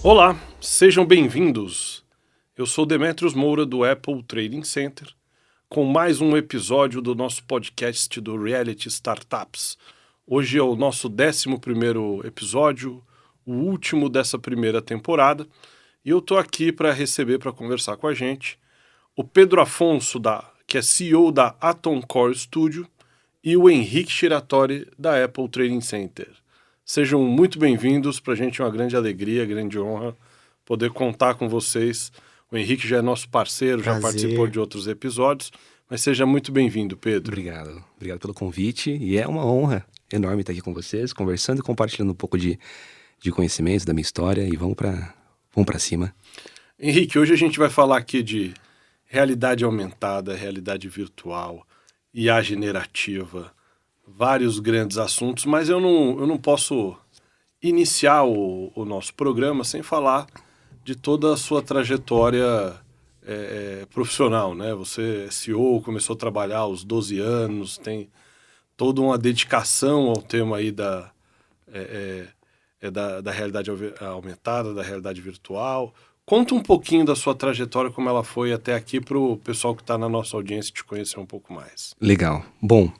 Olá, sejam bem-vindos. Eu sou Demetrios Moura do Apple Trading Center com mais um episódio do nosso podcast do Reality Startups. Hoje é o nosso 11º episódio, o último dessa primeira temporada, e eu estou aqui para receber, para conversar com a gente, o Pedro Afonso, que é CEO da Atom Core Studio, e o Henrique Shiratori, da Apple Trading Center. Sejam muito bem-vindos, para a gente é uma grande alegria, grande honra poder contar com vocês. O Henrique já é nosso parceiro, já participou de outros episódios, mas seja muito bem-vindo, Pedro. Obrigado pelo convite, e é uma honra enorme estar aqui com vocês, conversando e compartilhando um pouco de conhecimentos da minha história, e vamos para cima. Henrique, hoje a gente vai falar aqui de realidade aumentada, realidade virtual, IA generativa, vários grandes assuntos, mas eu não posso iniciar o nosso programa sem falar de toda a sua trajetória profissional, né? Você é CEO, começou a trabalhar aos 12 anos, tem toda uma dedicação ao tema aí da realidade aumentada, da realidade virtual. Conta um pouquinho da sua trajetória, como ela foi até aqui, para o pessoal que está na nossa audiência te conhecer um pouco mais. Legal. Bom,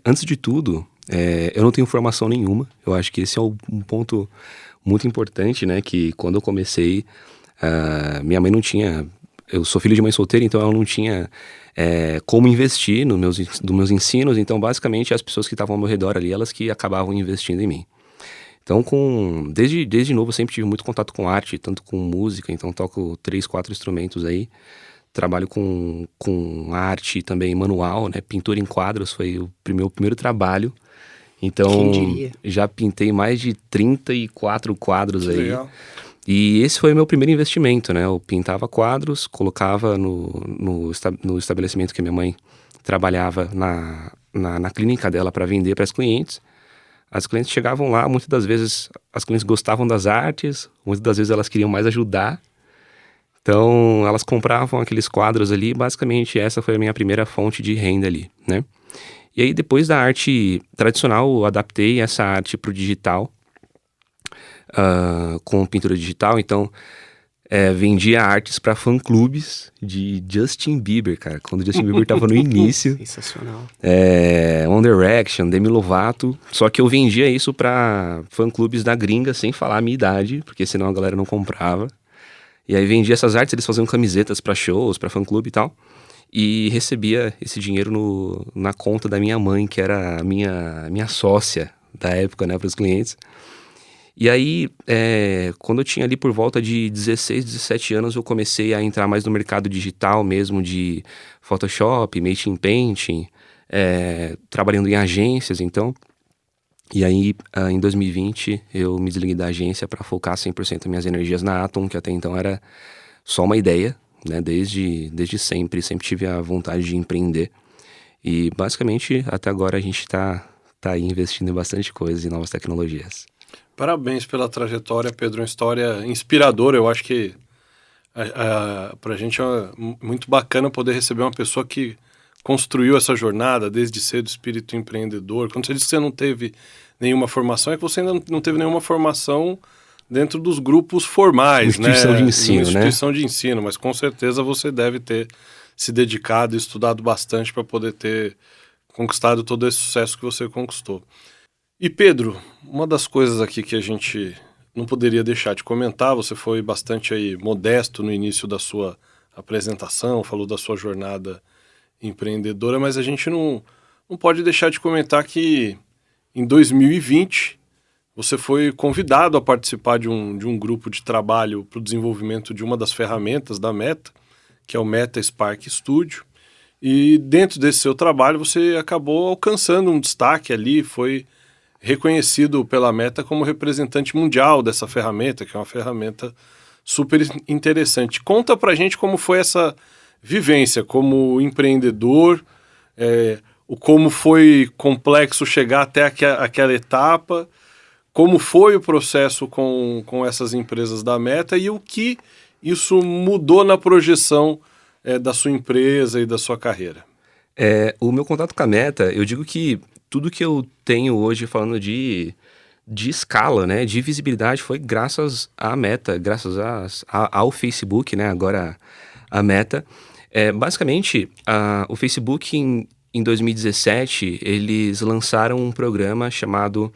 antes de tudo, eu não tenho formação nenhuma. Eu acho que esse é um ponto muito importante, né? Que quando eu comecei, minha mãe não tinha... Eu sou filho de mãe solteira, então ela não tinha como investir nos meus ensinos. Então, basicamente, as pessoas que estavam ao meu redor ali, elas que acabavam investindo em mim. Então, desde novo, eu sempre tive muito contato com arte, tanto com música, então toco 3, 4 instrumentos aí. Trabalho com arte também manual, né? Pintura em quadros foi o meu primeiro trabalho. Então, quem diria? Já pintei mais de 34 quadros Que aí. legal. E esse foi o meu primeiro investimento, né? Eu pintava quadros, colocava no estabelecimento que minha mãe trabalhava na clínica dela para vender para as clientes. As clientes chegavam lá, muitas das vezes as clientes gostavam das artes, muitas das vezes elas queriam mais ajudar. Então, elas compravam aqueles quadros ali, basicamente essa foi a minha primeira fonte de renda ali, né? E aí, depois da arte tradicional, eu adaptei essa arte para o digital, com pintura digital. Então, vendia artes para fã-clubes de Justin Bieber, cara. Quando o Justin Bieber estava no início. Sensacional. One Direction, Demi Lovato. Só que eu vendia isso para fã-clubes da gringa, sem falar a minha idade, porque senão a galera não comprava. E aí vendia essas artes, eles faziam camisetas para shows, para fã-clube e tal. E recebia esse dinheiro na conta da minha mãe, que era a minha sócia da época, né, para os clientes. E aí, quando eu tinha ali por volta de 16, 17 anos, eu comecei a entrar mais no mercado digital mesmo, de Photoshop, Making Painting, trabalhando em agências, então. E aí, em 2020, eu me desliguei da agência para focar 100% minhas energias na Atom, que até então era só uma ideia, né? Desde sempre tive a vontade de empreender. E, basicamente, até agora a gente está aí investindo em bastante coisa, em novas tecnologias. Parabéns pela trajetória, Pedro, uma história inspiradora. Eu acho que para a gente é muito bacana poder receber uma pessoa que construiu essa jornada desde cedo, espírito empreendedor. Quando você disse que você não teve nenhuma formação, é que você ainda não teve nenhuma formação dentro dos grupos formais, né? Instituição de ensino, uma instituição de ensino, mas com certeza você deve ter se dedicado e estudado bastante para poder ter conquistado todo esse sucesso que você conquistou. E Pedro, uma das coisas aqui que a gente não poderia deixar de comentar, você foi bastante aí modesto no início da sua apresentação, falou da sua jornada empreendedora, mas a gente não pode deixar de comentar que em 2020 você foi convidado a participar de um grupo de trabalho para o desenvolvimento de uma das ferramentas da Meta, que é o Meta Spark Studio, e dentro desse seu trabalho você acabou alcançando um destaque ali, foi reconhecido pela Meta como representante mundial dessa ferramenta, que é uma ferramenta super interessante. Conta pra gente como foi essa vivência como empreendedor, como foi complexo chegar até aquela etapa, como foi o processo com essas empresas da Meta e o que isso mudou na projeção da sua empresa e da sua carreira? O meu contato com a Meta, eu digo que tudo que eu tenho hoje falando de escala, né, de visibilidade, foi graças à Meta, graças ao Facebook, né, agora a Meta. Basicamente, o Facebook em 2017, eles lançaram um programa chamado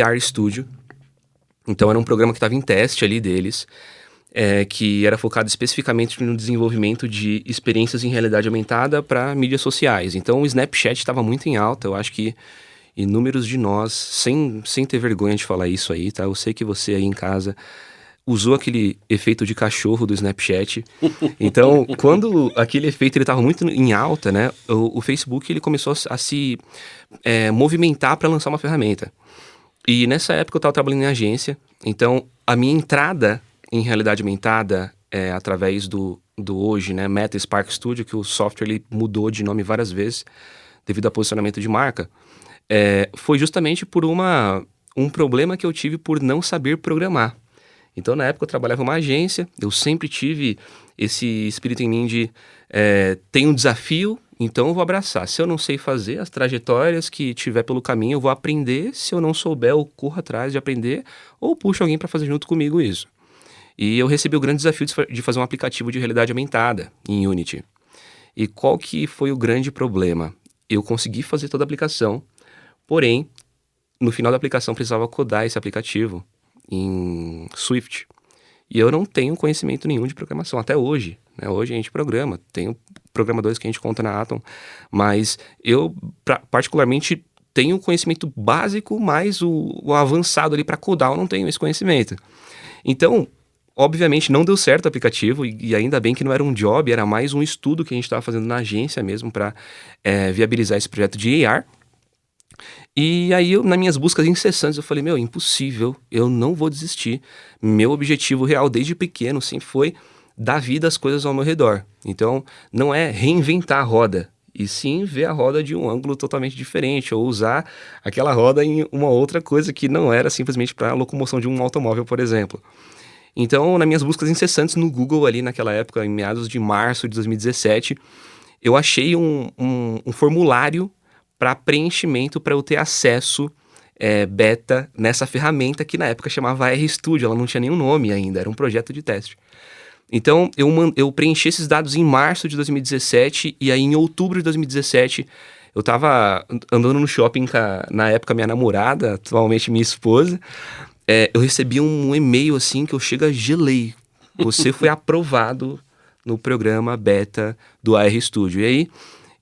AR Studio. Então era um programa que estava em teste ali deles, que era focado especificamente no desenvolvimento de experiências em realidade aumentada para mídias sociais. Então o Snapchat estava muito em alta, eu acho que inúmeros de nós, sem ter vergonha de falar isso aí, tá? Eu sei que você aí em casa usou aquele efeito de cachorro do Snapchat. Então, quando aquele efeito ele estava muito em alta, né? O Facebook ele começou a se movimentar para lançar uma ferramenta. E nessa época eu estava trabalhando em agência, então a minha entrada em realidade aumentada através do hoje, né, Meta Spark Studio, que o software ele mudou de nome várias vezes devido a posicionamento de marca, foi justamente por um problema que eu tive por não saber programar. Então, na época, eu trabalhava em uma agência, eu sempre tive esse espírito em mim de tem um desafio, então eu vou abraçar. Se eu não sei fazer, as trajetórias que tiver pelo caminho, eu vou aprender. Se eu não souber, eu corro atrás de aprender ou puxo alguém para fazer junto comigo isso. E eu recebi o grande desafio de fazer um aplicativo de realidade aumentada em Unity. E qual que foi o grande problema? Eu consegui fazer toda a aplicação, porém, no final da aplicação precisava codar esse aplicativo em Swift. E eu não tenho conhecimento nenhum de programação, até hoje. Né? Hoje a gente programa, tenho programadores que a gente conta na Atom, mas eu, particularmente, tenho conhecimento básico, mas o avançado ali para codar eu não tenho esse conhecimento. Então, obviamente, não deu certo o aplicativo, e ainda bem que não era um job, era mais um estudo que a gente estava fazendo na agência mesmo para viabilizar esse projeto de AR. E aí, nas minhas buscas incessantes, eu falei, impossível, eu não vou desistir. Meu objetivo real desde pequeno sempre foi dar vida às coisas ao meu redor. Então, não é reinventar a roda, e sim ver a roda de um ângulo totalmente diferente, ou usar aquela roda em uma outra coisa que não era simplesmente para a locomoção de um automóvel, por exemplo. Então, nas minhas buscas incessantes no Google ali naquela época, em meados de março de 2017, eu achei um formulário para preenchimento para eu ter acesso beta nessa ferramenta que na época chamava RStudio, ela não tinha nenhum nome ainda, era um projeto de teste. Então eu preenchi esses dados em março de 2017 e aí em outubro de 2017 eu tava andando no shopping na época minha namorada, atualmente minha esposa, eu recebi um e-mail assim que eu gelei. Você foi aprovado no programa beta do RStudio. E aí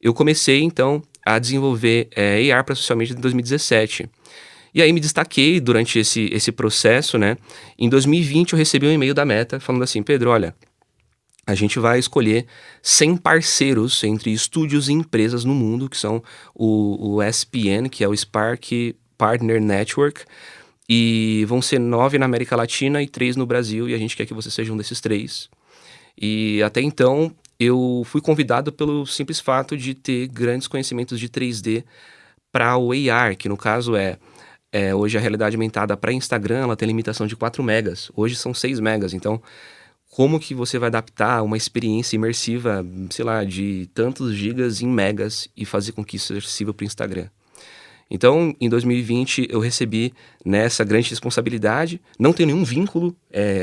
eu comecei então a desenvolver AR para social media em 2017. E aí me destaquei durante esse processo, né? Em 2020 eu recebi um e-mail da Meta falando assim, Pedro, olha, a gente vai escolher 100 parceiros entre estúdios e empresas no mundo, que são o SPN, que é o Spark Partner Network, e vão ser 9 na América Latina e 3 no Brasil, e a gente quer que você seja um desses 3. E até então eu fui convidado pelo simples fato de ter grandes conhecimentos de 3D para o AR, que no caso hoje a realidade aumentada para Instagram, ela tem limitação de 4 megas, hoje são 6 megas, então como que você vai adaptar uma experiência imersiva, sei lá, de tantos gigas em megas e fazer com que isso seja acessível para o Instagram? Então, em 2020, eu recebi nessa grande responsabilidade, não tenho nenhum vínculo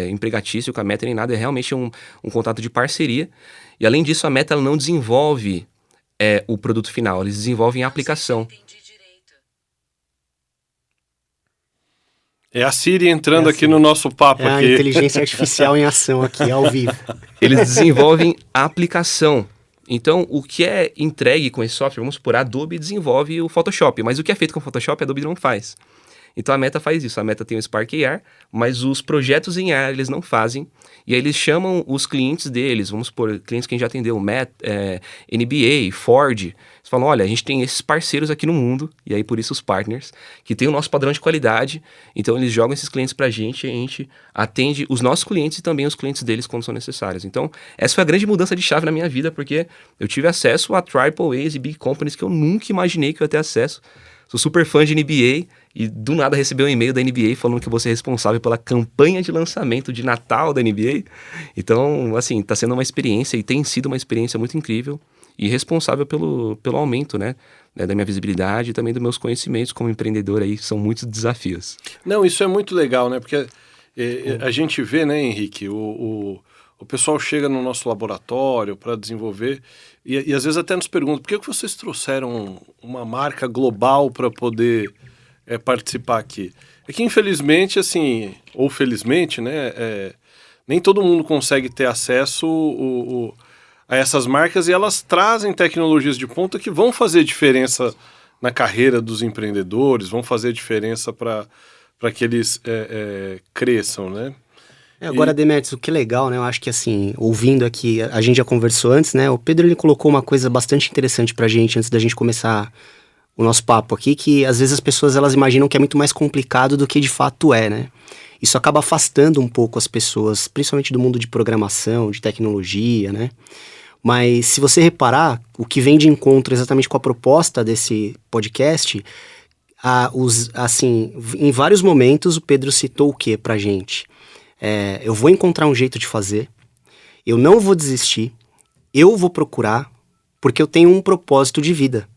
empregatício com a Meta nem nada, é realmente um contato de parceria. E além disso, a Meta ela não desenvolve o produto final, eles desenvolvem a aplicação. É a Siri entrando aqui no nosso papo. A inteligência artificial em ação aqui, ao vivo. Eles desenvolvem a aplicação. Então, o que é entregue com esse software, vamos supor, a Adobe desenvolve o Photoshop, mas o que é feito com o Photoshop, a Adobe não faz. Então, a Meta faz isso. A Meta tem o Spark AR, mas os projetos em AR eles não fazem. E aí eles chamam os clientes deles, vamos supor, clientes que a gente já atendeu, NBA, Ford. Eles falam, olha, a gente tem esses parceiros aqui no mundo, e aí por isso os partners, que tem o nosso padrão de qualidade. Então, eles jogam esses clientes pra gente e a gente atende os nossos clientes e também os clientes deles quando são necessários. Então, essa foi a grande mudança de chave na minha vida, porque eu tive acesso a AAAs e Big Companies que eu nunca imaginei que eu ia ter acesso, sou super fã de NBA e do nada recebi um e-mail da NBA falando que você é responsável pela campanha de lançamento de Natal da NBA. Então, assim, tá sendo uma experiência e tem sido uma experiência muito incrível e responsável pelo aumento, né, da minha visibilidade e também dos meus conhecimentos como empreendedor aí, são muitos desafios. Não, isso é muito legal, né? Porque a gente vê, né, Henrique, o pessoal chega no nosso laboratório para desenvolver e às vezes até nos pergunta por que vocês trouxeram uma marca global para poder participar aqui. É que infelizmente, assim, ou felizmente, né, nem todo mundo consegue ter acesso a essas marcas e elas trazem tecnologias de ponta que vão fazer diferença na carreira dos empreendedores, vão fazer diferença para que eles cresçam, né? Agora, Demetrios, o que é legal, né? Eu acho que, assim, ouvindo aqui, a gente já conversou antes, né? O Pedro, ele colocou uma coisa bastante interessante pra gente, antes da gente começar o nosso papo aqui, que às vezes as pessoas, elas imaginam que é muito mais complicado do que de fato é, né? Isso acaba afastando um pouco as pessoas, principalmente do mundo de programação, de tecnologia, né? Mas se você reparar, o que vem de encontro exatamente com a proposta desse podcast, assim, em vários momentos o Pedro citou o que pra gente? Eu vou encontrar um jeito de fazer, eu não vou desistir, eu vou procurar, porque eu tenho um propósito de vida.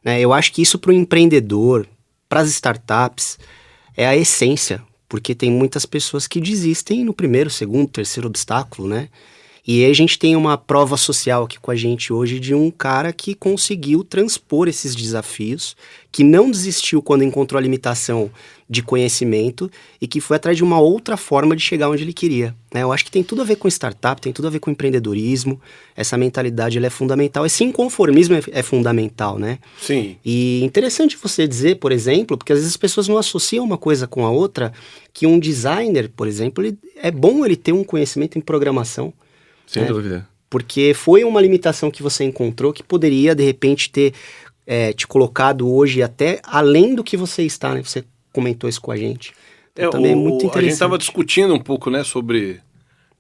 Né? Eu acho que isso para o empreendedor, para as startups, é a essência, porque tem muitas pessoas que desistem no primeiro, segundo, terceiro obstáculo, né? E aí a gente tem uma prova social aqui com a gente hoje de um cara que conseguiu transpor esses desafios, que não desistiu quando encontrou a limitação de conhecimento e que foi atrás de uma outra forma de chegar onde ele queria. Né? Eu acho que tem tudo a ver com startup, tem tudo a ver com empreendedorismo, essa mentalidade ela é fundamental, esse inconformismo é fundamental, né? Sim. E interessante você dizer, por exemplo, porque às vezes as pessoas não associam uma coisa com a outra, que um designer, por exemplo, é bom ele ter um conhecimento em programação, Sem dúvida. porque foi uma limitação que você encontrou que poderia, de repente, ter te colocado hoje até além do que você está, né? Você comentou isso com a gente. Então, também é muito interessante. A gente estava discutindo um pouco, né, sobre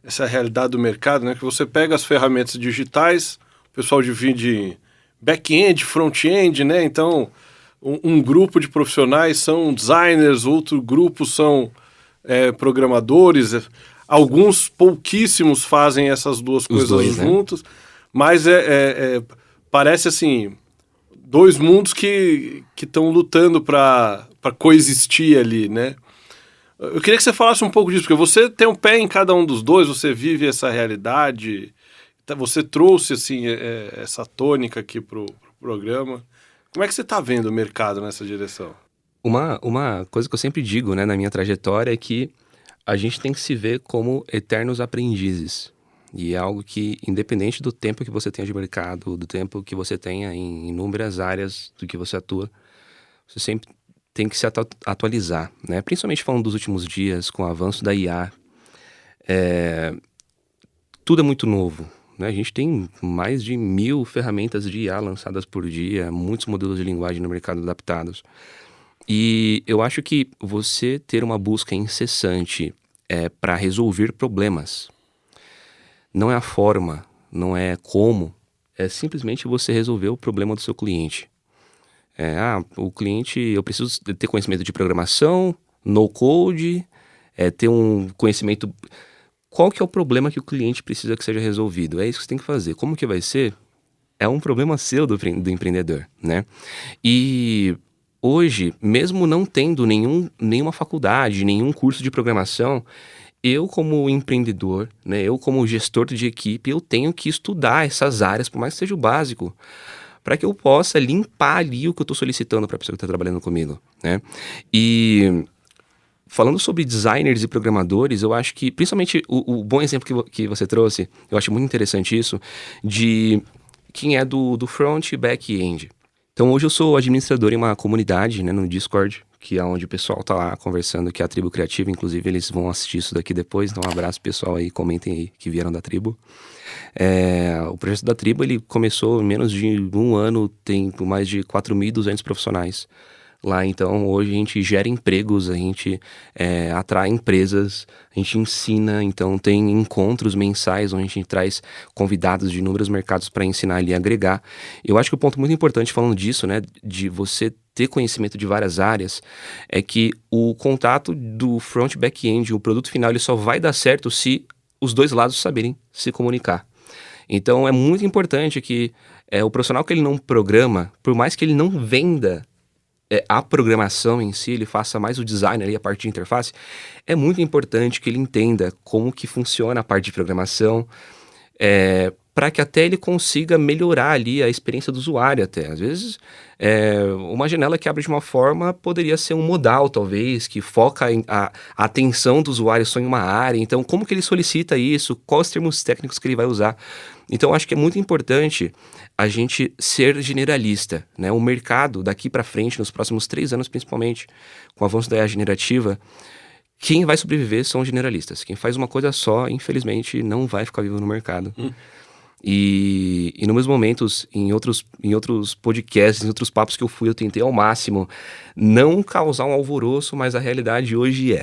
essa realidade do mercado, né? Que você pega as ferramentas digitais, o pessoal divide back-end, front-end, né? Então, um grupo de profissionais são designers, outro grupo são programadores. Alguns pouquíssimos fazem essas duas coisas juntos, né? Mas parece assim, dois mundos que estão lutando para coexistir ali, né? Eu queria que você falasse um pouco disso, porque você tem um pé em cada um dos dois, você vive essa realidade, você trouxe assim, essa tônica aqui pro programa. Como é que você está vendo o mercado nessa direção? Uma coisa que eu sempre digo, né, na minha trajetória é que a gente tem que se ver como eternos aprendizes. E é algo que, independente do tempo que você tenha de mercado, do tempo que você tenha em inúmeras áreas do que você atua, você sempre tem que se atualizar, né? Principalmente falando dos últimos dias, com o avanço da IA. Tudo é muito novo, né? A gente tem mais de 1.000 ferramentas de IA lançadas por dia, muitos modelos de linguagem no mercado adaptados. E eu acho que você ter uma busca incessante para resolver problemas não é a forma, não é como, é simplesmente você resolver o problema do seu cliente. O cliente, eu preciso ter conhecimento de programação, no code, ter um conhecimento. Qual que é o problema que o cliente precisa que seja resolvido? É isso que você tem que fazer. Como que vai ser? É um problema seu do empreendedor, né? E hoje, mesmo não tendo nenhuma faculdade, nenhum curso de programação, eu como empreendedor, né, eu como gestor de equipe, eu tenho que estudar essas áreas, por mais que seja o básico, para que eu possa limpar ali o que eu estou solicitando para a pessoa que está trabalhando comigo, né? E falando sobre designers e programadores, eu acho que, principalmente o bom exemplo que você trouxe, eu acho muito interessante isso, de quem é do front e back-end. Então hoje eu sou administrador em uma comunidade, né, no Discord, que é onde o pessoal tá lá conversando, que é a Tribo Criativa, inclusive eles vão assistir isso daqui depois, então um abraço pessoal aí, comentem aí que vieram da Tribo. O projeto da Tribo, ele começou em menos de um ano, tem mais de 4.200 profissionais lá, então hoje a gente gera empregos, a gente atrai empresas, a gente ensina, então tem encontros mensais onde a gente traz convidados de inúmeros mercados para ensinar ali e agregar. Eu acho que o ponto muito importante falando disso, né, de você ter conhecimento de várias áreas, é que o contato do front e back-end, o produto final, ele só vai dar certo se os dois lados saberem se comunicar. Então é muito importante que o profissional que ele não programa, por mais que ele não venda a programação em si, ele faça mais o design ali, a parte de interface, é muito importante que ele entenda como que funciona a parte de programação, para que até ele consiga melhorar ali a experiência do usuário até. Às vezes, uma janela que abre de uma forma poderia ser um modal, talvez, que foca a atenção do usuário só em uma área. Então, como que ele solicita isso? Quais os termos técnicos que ele vai usar? Então, acho que é muito importante a gente ser generalista, né? O mercado, daqui para frente, nos próximos 3 anos principalmente, com o avanço da IA generativa, quem vai sobreviver são os generalistas. Quem faz uma coisa só, infelizmente, não vai ficar vivo no mercado. E nos meus momentos, em outros podcasts, em outros papos que eu fui, eu tentei ao máximo não causar um alvoroço, mas a realidade hoje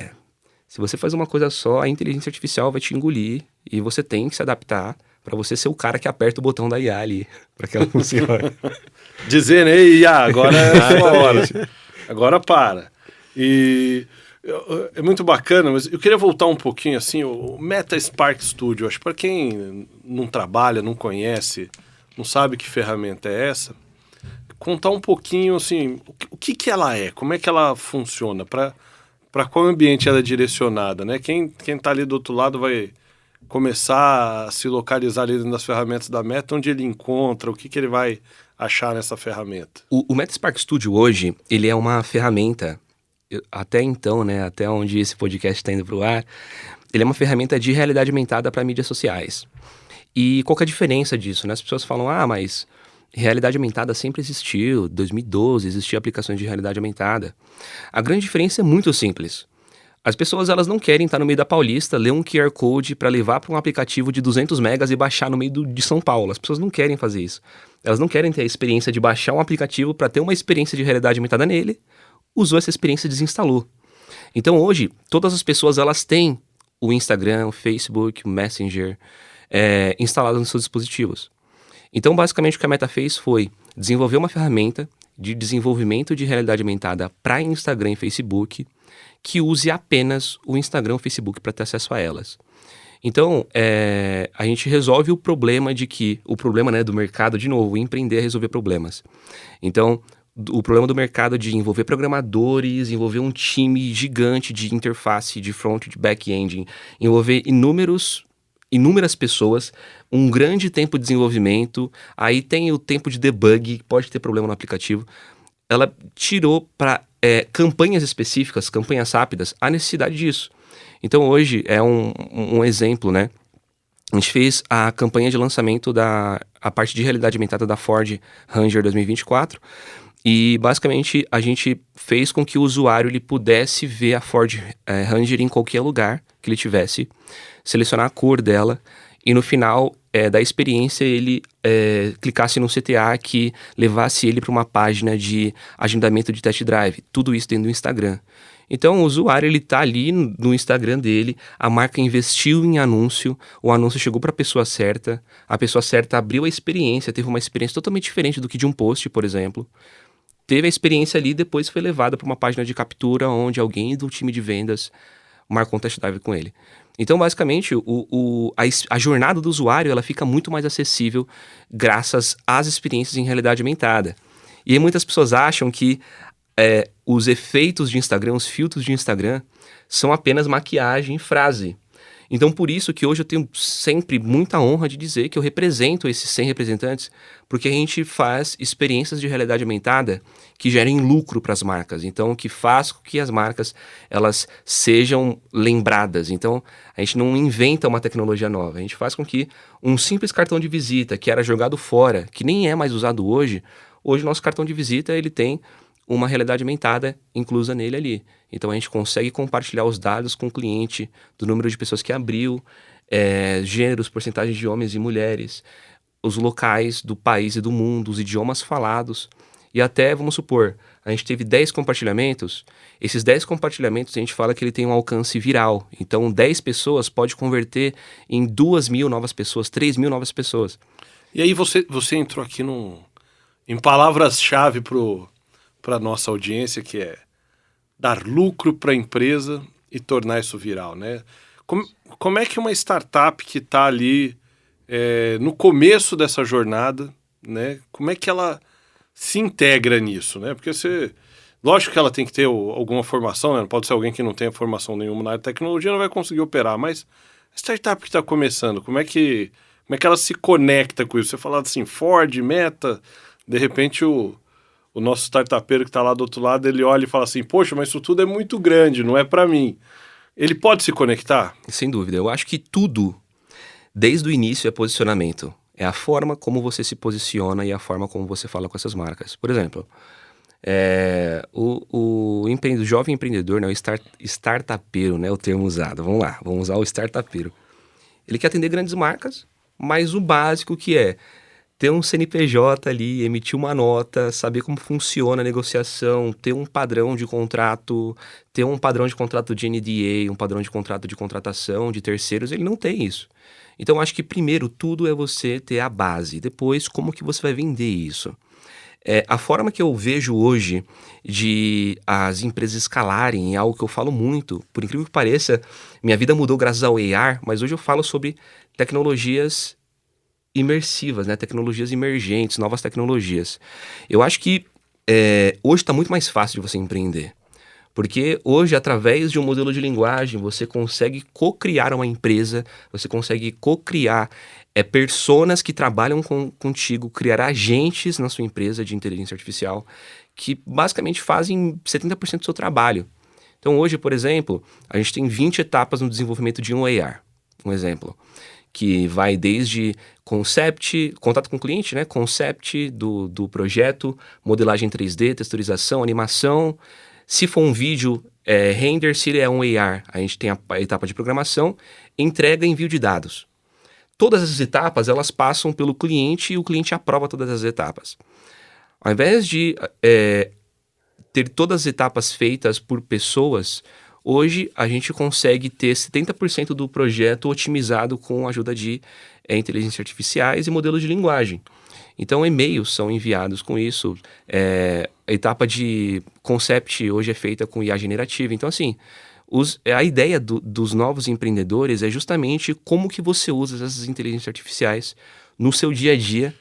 se você faz uma coisa só, a inteligência artificial vai te engolir e você tem que se adaptar para você ser o cara que aperta o botão da IA ali, para que ela funcione. Dizendo, ei, IA, agora é a sua hora. Agora para. E é muito bacana, mas eu queria voltar um pouquinho assim, o Meta Spark Studio, acho que para quem não trabalha, não conhece, não sabe que ferramenta é essa, contar um pouquinho assim, o que ela é, como é que ela funciona, para qual ambiente ela é direcionada, né? Quem tá ali do outro lado vai começar a se localizar ali dentro das ferramentas da Meta, onde ele encontra, o que ele vai achar nessa ferramenta. O Meta Spark Studio hoje, ele é uma ferramenta, até então, né, até onde esse podcast está indo para o ar, ele é uma ferramenta de realidade aumentada para mídias sociais. E qual que é a diferença disso, né? As pessoas falam, mas realidade aumentada sempre existiu, 2012 existiam aplicações de realidade aumentada. A grande diferença é muito simples. As pessoas, elas não querem estar no meio da Paulista, ler um QR Code para levar para um aplicativo de 200 megas e baixar no meio de São Paulo. As pessoas não querem fazer isso. Elas não querem ter a experiência de baixar um aplicativo para ter uma experiência de realidade aumentada nele, usou essa experiência e desinstalou. Então hoje, todas as pessoas, elas têm o Instagram, o Facebook, o Messenger instalado nos seus dispositivos. Então basicamente o que a Meta fez foi desenvolver uma ferramenta de desenvolvimento de realidade aumentada para Instagram e Facebook que use apenas o Instagram e o Facebook para ter acesso a elas. Então, a gente resolve o problema né, do mercado, de novo, empreender é resolver problemas. Então, o problema do mercado de envolver programadores, envolver um time gigante de interface, de front, de back-end, envolver inúmeras pessoas, um grande tempo de desenvolvimento, aí tem o tempo de debug, pode ter problema no aplicativo. Ela tirou para campanhas específicas, campanhas rápidas, a necessidade disso. Então hoje é um exemplo, né? A gente fez a campanha de lançamento a parte de realidade aumentada da Ford Ranger 2024 e basicamente a gente fez com que o usuário ele pudesse ver a Ford Ranger em qualquer lugar que ele tivesse, selecionar a cor dela e no final da experiência ele clicasse no CTA que levasse ele para uma página de agendamento de test drive, tudo isso dentro do Instagram. Então o usuário ele tá ali no Instagram dele, a marca investiu em anúncio, o anúncio chegou para a pessoa certa abriu a experiência, teve uma experiência totalmente diferente do que de um post, por exemplo. Teve a experiência ali, depois foi levada para uma página de captura onde alguém do time de vendas marcou um test drive com ele. Então, basicamente, a jornada do usuário ela fica muito mais acessível graças às experiências em realidade aumentada. E aí muitas pessoas acham que os efeitos de Instagram, os filtros de Instagram, são apenas maquiagem e frase. Então, por isso que hoje eu tenho sempre muita honra de dizer que eu represento esses 100 representantes, porque a gente faz experiências de realidade aumentada que gerem lucro para as marcas. Então, que faz com que as marcas elas sejam lembradas. Então, a gente não inventa uma tecnologia nova. A gente faz com que um simples cartão de visita que era jogado fora, que nem é mais usado hoje o nosso cartão de visita ele tem uma realidade aumentada inclusa nele ali. Então a gente consegue compartilhar os dados com o cliente do número de pessoas que abriu, gêneros, porcentagens de homens e mulheres, os locais do país e do mundo, os idiomas falados. E até, vamos supor, a gente teve 10 compartilhamentos, esses 10 compartilhamentos a gente fala que ele tem um alcance viral. Então 10 pessoas pode converter em 2.000 novas pessoas, 3.000 novas pessoas. E aí você entrou aqui em palavras-chave pro para nossa audiência, que é dar lucro para a empresa e tornar isso viral, né? Como é que uma startup que está ali no começo dessa jornada, né? Como é que ela se integra nisso, né? Porque lógico que ela tem que ter alguma formação, né? Não pode ser alguém que não tenha formação nenhuma na área de tecnologia, não vai conseguir operar, mas a startup que está começando, como é que ela se conecta com isso? Você fala assim, Ford, Meta, de repente o nosso startupeiro que está lá do outro lado, ele olha e fala assim, poxa, mas isso tudo é muito grande, não é para mim. Ele pode se conectar? Sem dúvida. Eu acho que tudo, desde o início, é posicionamento. É a forma como você se posiciona e a forma como você fala com essas marcas. Por exemplo, o jovem empreendedor, né, o startupeiro, né, o termo usado. Vamos lá, vamos usar o startupeiro. Ele quer atender grandes marcas, mas o básico que é ter um CNPJ ali, emitir uma nota, saber como funciona a negociação, ter um padrão de contrato, ter um padrão de contrato de NDA, um padrão de contrato de contratação de terceiros, ele não tem isso. Então, acho que primeiro tudo é você ter a base, depois como que você vai vender isso. A forma que eu vejo hoje de as empresas escalarem é algo que eu falo muito. Por incrível que pareça, minha vida mudou graças ao AR, mas hoje eu falo sobre tecnologias imersivas, né? Tecnologias emergentes, novas tecnologias. Eu acho que hoje está muito mais fácil de você empreender. Porque hoje, através de um modelo de linguagem, você consegue co-criar uma empresa, você consegue co-criar personas que trabalham contigo, criar agentes na sua empresa de inteligência artificial que basicamente fazem 70% do seu trabalho. Então hoje, por exemplo, a gente tem 20 etapas no desenvolvimento de um AR, um exemplo, que vai desde contato com o cliente, né? Concept do projeto, modelagem 3D, texturização, animação. Se for um vídeo, render, se ele é um AR, a gente tem a etapa de programação, entrega e envio de dados. Todas essas etapas, elas passam pelo cliente e o cliente aprova todas as etapas. Ao invés de ter todas as etapas feitas por pessoas, hoje a gente consegue ter 70% do projeto otimizado com a ajuda de inteligências artificiais e modelos de linguagem. Então, e-mails são enviados com isso. A etapa de concept hoje é feita com IA generativa. Então, assim, a ideia dos novos empreendedores é justamente como que você usa essas inteligências artificiais no seu dia a dia,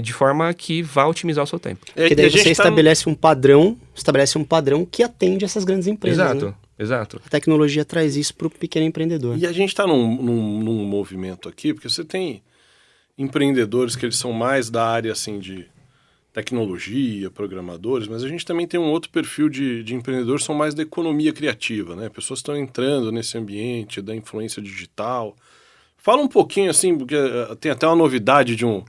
de forma que vá otimizar o seu tempo. Porque daí você estabelece um padrão que atende essas grandes empresas. Exato, né? exato. A tecnologia traz isso para o pequeno empreendedor. E a gente está num movimento aqui, porque você tem empreendedores que eles são mais da área assim de tecnologia, programadores, mas a gente também tem um outro perfil de empreendedores que são mais da economia criativa, né? Pessoas estão entrando nesse ambiente da influência digital. Fala um pouquinho assim, porque tem até uma novidade de um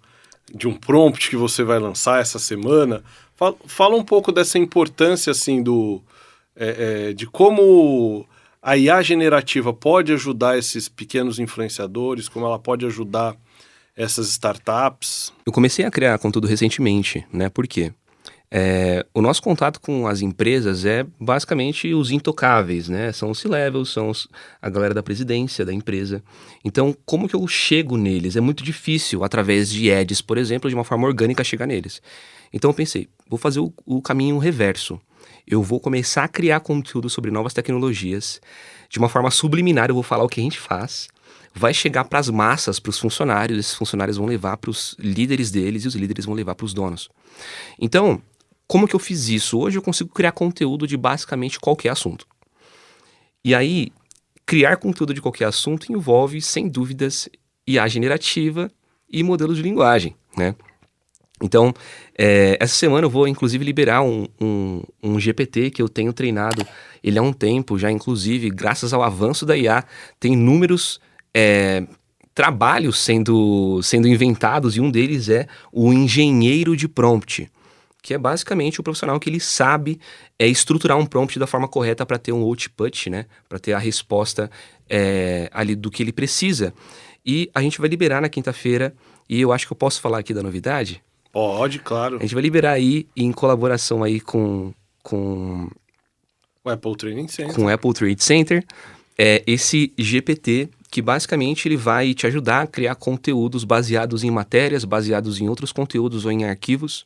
prompt que você vai lançar essa semana. Fala um pouco dessa importância assim de como a IA generativa pode ajudar esses pequenos influenciadores, como ela pode ajudar essas startups. Eu comecei a criar conteúdo recentemente, né? Por quê? O nosso contato com as empresas é basicamente os intocáveis, né? São os C-levels, são a galera da presidência da empresa. Então, como que eu chego neles? É muito difícil, através de ads, por exemplo, de uma forma orgânica, chegar neles. Então eu pensei, vou fazer o caminho reverso. Eu vou começar a criar conteúdo sobre novas tecnologias. De uma forma subliminar, eu vou falar o que a gente faz. Vai chegar para as massas, para os funcionários, esses funcionários vão levar para os líderes deles e os líderes vão levar para os donos. Então, como que eu fiz isso? Hoje eu consigo criar conteúdo de basicamente qualquer assunto. E aí, criar conteúdo de qualquer assunto envolve, sem dúvidas, IA generativa e modelos de linguagem, né? Então, essa semana eu vou inclusive liberar um GPT que eu tenho treinado ele há um tempo já, inclusive, graças ao avanço da IA, tem inúmeros trabalhos sendo inventados, e um deles é o engenheiro de prompt, que é basicamente o profissional que ele sabe estruturar um prompt da forma correta para ter um output, né? Para ter a resposta ali do que ele precisa. E a gente vai liberar na quinta-feira, e eu acho que eu posso falar aqui da novidade? Pode, claro. A gente vai liberar aí, em colaboração aí com o Apple Training Center. Com o Apple Trade Center, esse GPT que basicamente ele vai te ajudar a criar conteúdos baseados em matérias, baseados em outros conteúdos ou em arquivos.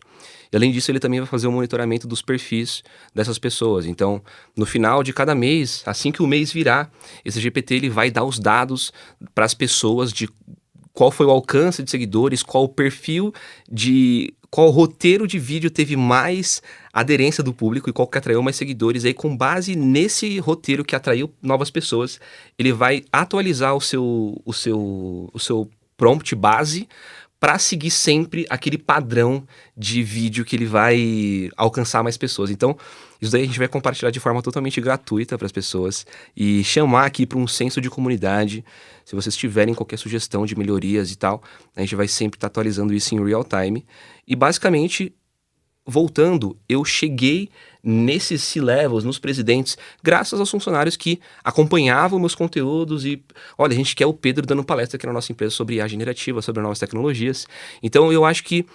E além disso, ele também vai fazer o monitoramento dos perfis dessas pessoas. Então, no final de cada mês, assim que o mês virar, esse GPT ele vai dar os dados para as pessoas de qual foi o alcance de seguidores, qual o perfil de... qual roteiro de vídeo teve mais aderência do público e qual que atraiu mais seguidores. E aí, com base nesse roteiro que atraiu novas pessoas, ele vai atualizar o seu prompt base para seguir sempre aquele padrão de vídeo que ele vai alcançar mais pessoas. Então, isso daí a gente vai compartilhar de forma totalmente gratuita para as pessoas e chamar aqui para um senso de comunidade. Se vocês tiverem qualquer sugestão de melhorias e tal, a gente vai sempre estar atualizando isso em real time. E basicamente, voltando, eu cheguei nesses C-levels, nos presidentes, graças aos funcionários que acompanhavam meus conteúdos e, olha, a gente quer o Pedro dando palestra aqui na nossa empresa sobre IA generativa, sobre novas tecnologias. Então, eu acho que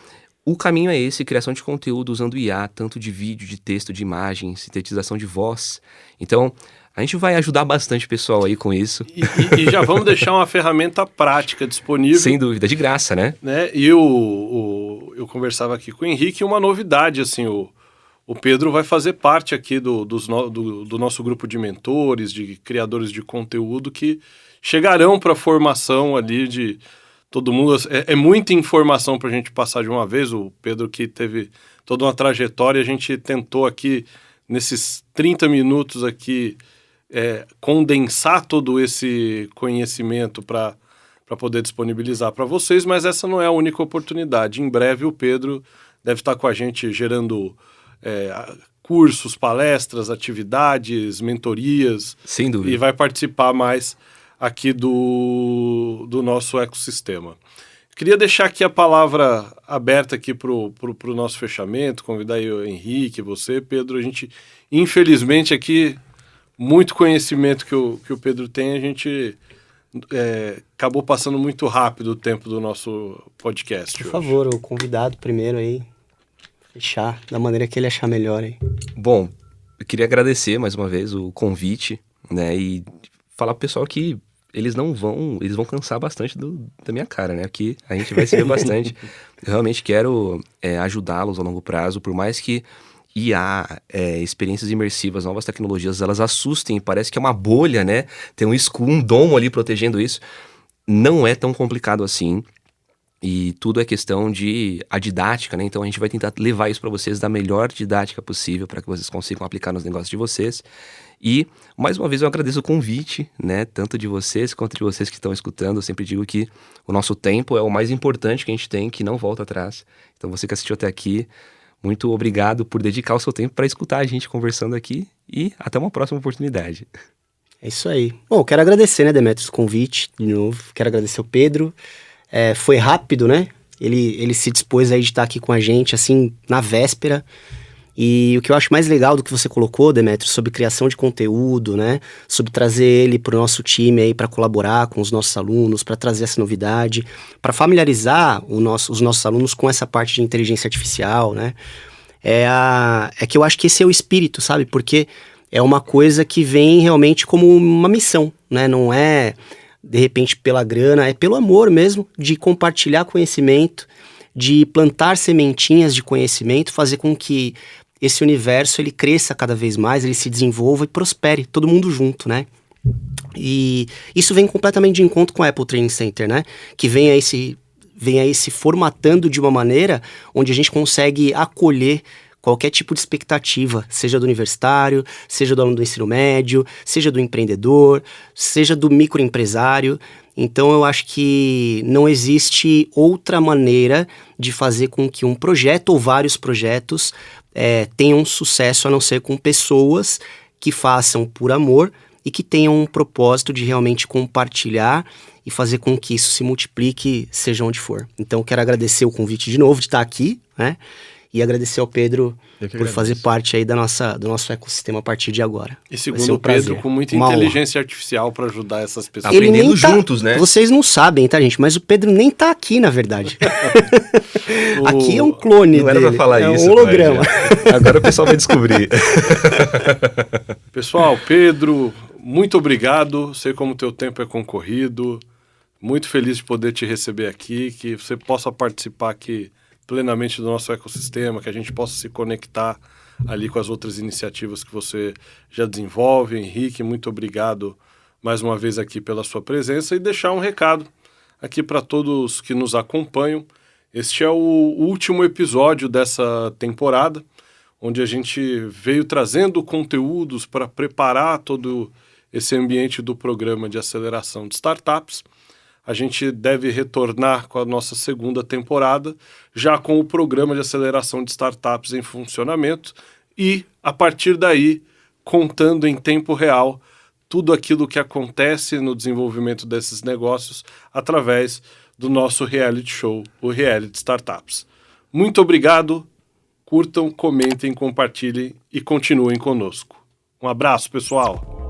o caminho é esse, criação de conteúdo usando IA, tanto de vídeo, de texto, de imagem, sintetização de voz. Então, a gente vai ajudar bastante o pessoal aí com isso. E já vamos deixar uma ferramenta prática disponível. Sem dúvida, de graça, né? E eu conversava aqui com o Henrique, uma novidade, assim, o Pedro vai fazer parte aqui do nosso grupo de mentores, de criadores de conteúdo que chegarão para a formação ali de todo mundo. É muita informação para a gente passar de uma vez. O Pedro que teve toda uma trajetória, a gente tentou aqui, nesses 30 minutos aqui, condensar todo esse conhecimento para poder disponibilizar para vocês, mas essa não é a única oportunidade. Em breve o Pedro deve estar com a gente gerando cursos, palestras, atividades, mentorias. Sem dúvida. E vai participar mais aqui do nosso ecossistema. Queria deixar aqui a palavra aberta aqui para o nosso fechamento, convidar aí o Henrique, você, Pedro. A gente, infelizmente, aqui, muito conhecimento que o Pedro tem, a gente acabou passando muito rápido o tempo do nosso podcast. Por favor, o convidado primeiro aí, fechar da maneira que ele achar melhor aí. Bom, eu queria agradecer mais uma vez o convite, né, e falar pro pessoal que eles vão cansar bastante da minha cara, né, aqui a gente vai se ver bastante. Eu realmente quero ajudá-los a longo prazo, por mais que IA, experiências imersivas, novas tecnologias, elas assustem, parece que é uma bolha, né, tem um escudo, um domo ali protegendo isso. Não é tão complicado assim. E tudo é questão a didática, né? Então a gente vai tentar levar isso para vocês da melhor didática possível para que vocês consigam aplicar nos negócios de vocês. E, mais uma vez, eu agradeço o convite, né? Tanto de vocês quanto de vocês que estão escutando. Eu sempre digo que o nosso tempo é o mais importante que a gente tem, que não volta atrás. Então você que assistiu até aqui, muito obrigado por dedicar o seu tempo para escutar a gente conversando aqui e até uma próxima oportunidade. É isso aí. Bom, quero agradecer, né, Demetrios, o convite de novo. Quero agradecer o Pedro. Foi rápido, né? Ele se dispôs aí de estar aqui com a gente, assim, na véspera. E o que eu acho mais legal do que você colocou, Demetrios, sobre criação de conteúdo, né? Sobre trazer ele para o nosso time aí para colaborar com os nossos alunos, para trazer essa novidade, para familiarizar os nossos alunos com essa parte de inteligência artificial, né? É que eu acho que esse é o espírito, sabe? Porque é uma coisa que vem realmente como uma missão, né? Não é de repente pela grana, é pelo amor mesmo de compartilhar conhecimento, de plantar sementinhas de conhecimento, fazer com que esse universo ele cresça cada vez mais, ele se desenvolva e prospere, todo mundo junto, né? E isso vem completamente de encontro com a Apple Training Center, né? Que vem aí se formatando de uma maneira onde a gente consegue acolher qualquer tipo de expectativa, seja do universitário, seja do aluno do ensino médio, seja do empreendedor, seja do microempresário. Então eu acho que não existe outra maneira de fazer com que um projeto ou vários projetos tenham sucesso a não ser com pessoas que façam por amor e que tenham um propósito de realmente compartilhar e fazer com que isso se multiplique, seja onde for. Então eu quero agradecer o convite de novo de estar aqui, né? E agradecer ao Pedro por fazer parte aí do nosso ecossistema a partir de agora. E segundo o Pedro, com muita inteligência artificial para ajudar essas pessoas. Aprendendo juntos, né? Vocês não sabem, tá, gente? Mas o Pedro nem tá aqui, na verdade. Aqui é um clone dele. Não era pra falar isso. É um holograma. Agora o pessoal vai descobrir. Pessoal, Pedro, muito obrigado. Sei como o teu tempo é concorrido. Muito feliz de poder te receber aqui, que você possa participar aqui plenamente do nosso ecossistema, que a gente possa se conectar ali com as outras iniciativas que você já desenvolve. Henrique, muito obrigado mais uma vez aqui pela sua presença e deixar um recado aqui para todos que nos acompanham. Este é o último episódio dessa temporada, onde a gente veio trazendo conteúdos para preparar todo esse ambiente do programa de aceleração de startups. A gente deve retornar com a nossa segunda temporada, já com o programa de aceleração de startups em funcionamento e, a partir daí, contando em tempo real tudo aquilo que acontece no desenvolvimento desses negócios através do nosso reality show, o Reality Startups. Muito obrigado, curtam, comentem, compartilhem e continuem conosco. Um abraço, pessoal!